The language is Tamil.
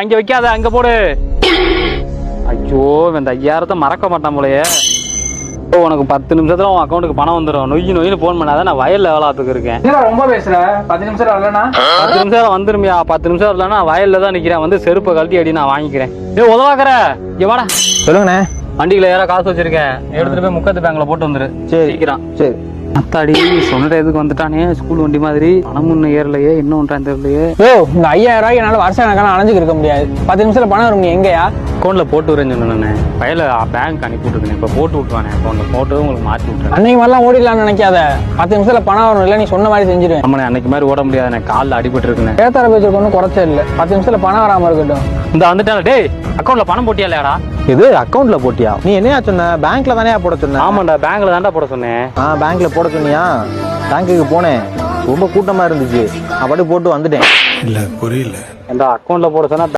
அங்க வைக்காத, அங்க போடு. ஐயோ இந்த 5000 மறக்க மாட்டான் போலயே. உனக்கு 10 நிமிஷத்துல உன் அக்கௌண்ட்டுக்கு பணம் வந்துடும். நொய்னு போன் பண்ணாதான் நான் வயல்ல வேலாத்துக்கு இருக்கேன். ரொம்ப பேசுற. 10 நிமிஷம் வரலனா 10 நிமிஷம் வந்துருமியா. 10 நிமிஷம் வரலன்னா வயல்ல தான் நிக்கிறேன். வந்து செருப்பை கழட்டி அடி நான் வாங்கிக்கிறேன். உதவாக்குற இங்க வாடா. சொல்லுங்கண்ணே. வண்டியில ஏற காசு வச்சிருக்கேன், எடுத்துட்டு போய் முக்கத்து பேங்க்ல போட்டு வந்துரு. சரி சீக்கிரம். சரி. அத்தாடி சொன்ன எதுக்கு வந்துட்டானே, ஸ்கூல் வண்டி மாதிரி. பணம் ஒண்ணு ஏறலையே, இன்னும் தெரியலையே. இந்த 5000 ரூபாய்க்கு என்னால வருஷ கணக்கான அலைஞ்சுக்கு இருக்க முடியாது. 10 நிமிஷத்துல பணம் வரும். நீ எங்கயா அக்கௌண்ட்ல போட்டு வரேன்னு சொன்னேன். பையில பேங்க் அனுப்பி விட்டுருக்கேன். இப்ப போட்டு விட்டுவானே அக்கௌண்ட்ல போட்டு உங்களுக்கு மாற்றி விட்டுறேன். அன்னைக்கு மாதிரிலாம் ஓடிடலாம்னு நினைக்காத. 10 நிமிஷத்துல பணம் வரும். இல்ல நீ சொன்ன மாதிரி செஞ்சிருவேன். நம்மளே அன்னைக்கு மாதிரி ஓட முடியாது. எனக்கு காலில் அடிபட்டு இருக்குன்னு ஏத்தார பேச்சுக்கு ஒன்றும் குறைச்சே இல்லை. 10 நிமிஷத்துல பணம் வராம இருக்கட்டும். இந்த வந்துட்டால. டேய் அக்கௌண்ட்ல பணம் போட்டியா இல்லையாடா? இது அக்கௌண்ட்ல போட்டியா? நீ என்னையா சொன்ன? பேங்க்ல தானே போட சொன்ன? ஆமாண்டா, பேங்க்ல தான்டா போட சொன்னேன். பேங்க்ல போட சொன்னியா? பேங்க்குக்கு போனேன், ரொம்ப கூட்டமா இருந்துச்சு. நான் பாட்டு போட்டு வந்துட்டேன். இல்ல புரியல. அக்கௌண்ட்ல போட சொன்னா